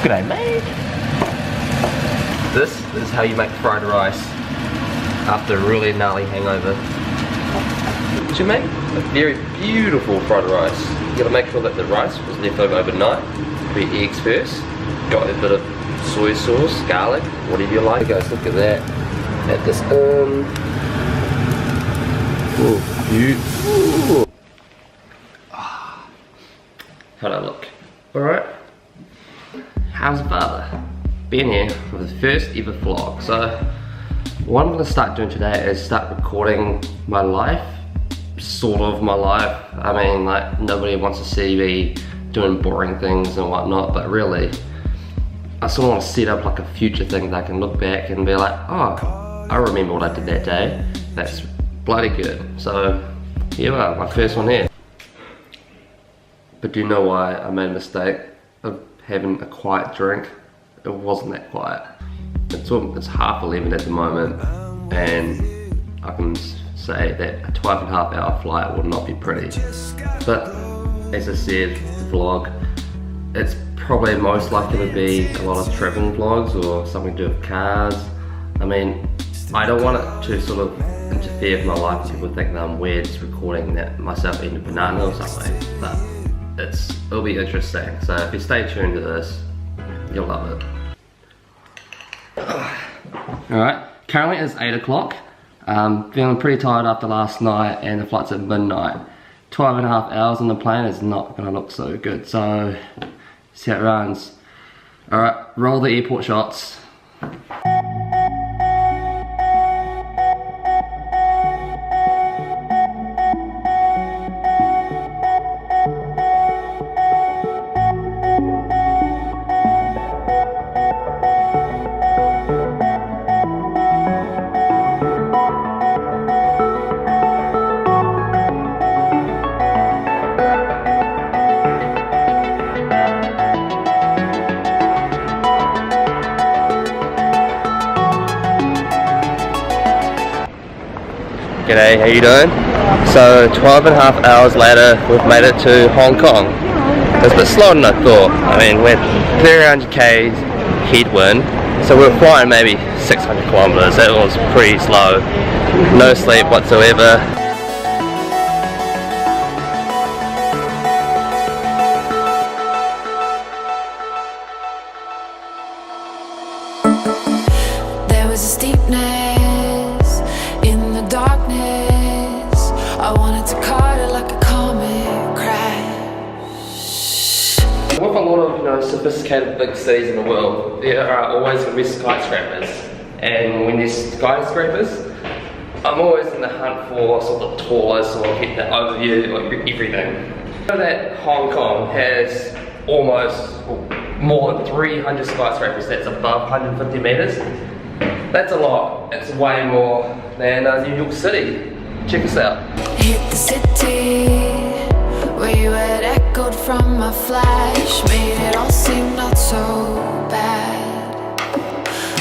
G'day mate. This is how you make fried rice after a really gnarly hangover. To make a very beautiful fried rice, you gotta make sure that the rice was left over overnight. Put your eggs first, got a bit of soy sauce, garlic, whatever you like. Guys, look at that. Add this in. Oh, beautiful. How'd I look? Alright. How's the father? Being here for the first ever vlog. So, what I'm gonna start doing today is start recording my life. Sort of my life. I mean, like, nobody wants to see me doing boring things and whatnot, but really, I sort of want to set up like a future thing that I can look back and be like, oh, I remember what I did that day. That's bloody good. So, here we are, my first one here. But do you know why I made a mistake of having a quiet drink? It wasn't that quiet. It's 11:30 at the moment, and I can say that a 12.5-hour flight will not be pretty. But as I said, the vlog, it's probably most likely to be a lot of traveling vlogs or something to do with cars. I mean, I don't want it to sort of interfere with my life and people think that I'm weird just recording that myself eating a banana or something. But it'll be interesting. So if you stay tuned to this, you'll love it. Alright, currently it's 8 o'clock. Feeling pretty tired after last night, and the flight's at midnight. 12.5 hours on the plane is not going to look so good, so see how it runs. Alright, roll the airport shots. G'day, how you doing? So 12.5 hours later, we've made it to Hong Kong. It was a bit slower than I thought. I mean, we're 300k headwind, so we were flying maybe 600 kilometers. That was pretty slow. No sleep whatsoever. There was a steepness in the darkness. I wanted to cut it like a comet crash. With a lot of, sophisticated big cities in the world, there are always going to be skyscrapers. And when there's skyscrapers, I'm always in the hunt for sort of the tallest or get the overview of everything. You know that Hong Kong has almost more than 300 skyscrapers that's above 150 meters. That's a lot. It's way more than New York City. Check this out. Hit the city where you had echoed from my flash, made it all seem not so bad.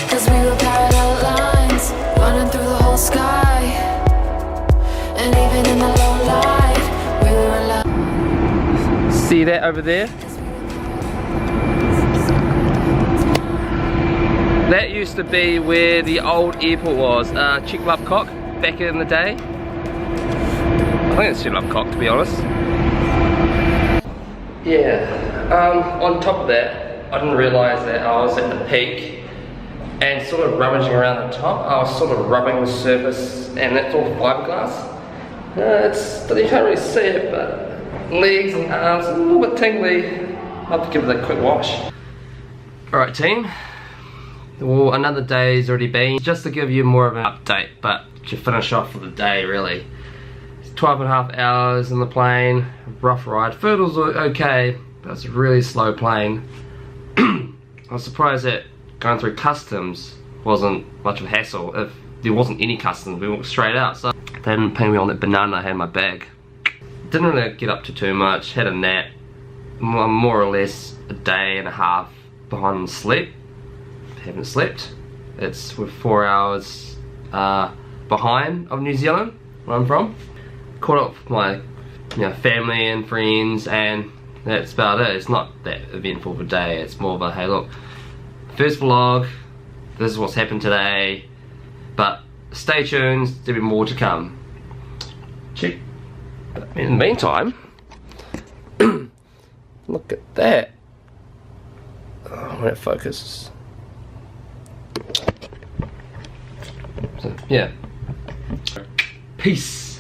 Cause we were parallel lines running through the whole sky, and even in the low light we were alive. See that over there? That used to be where the old airport was, Chick-Lub-Cock, back in the day. I think it's Chick-Lub-Cock, to be honest. Yeah, on top of that, I didn't realise that I was at the peak and sort of rummaging around the top. I was sort of rubbing the surface, and that's all fiberglass. You can't really see it, but legs and arms are a little bit tingly. I'll have to give it a quick wash. Alright team, well, another day's already been. Just to give you more of an update, but to finish off for the day really. 12.5 hours in the plane, rough ride. Food was okay, but it's a really slow plane. I was surprised that going through customs wasn't much of a hassle. If there wasn't any customs, we walked straight out. So they didn't ping me on that banana I had in my bag. Didn't really get up to too much, had a nap. More or less a day and a half behind sleep. Haven't slept. We're 4 hours behind of New Zealand, where I'm from. Caught up with my family and friends, and that's about it. It's not that eventful of a day. It's more of a, hey look, first vlog, this is what's happened today, but stay tuned, there'll be more to come. Check. In the meantime, look at that. Oh, when it focuses. So, yeah. Peace.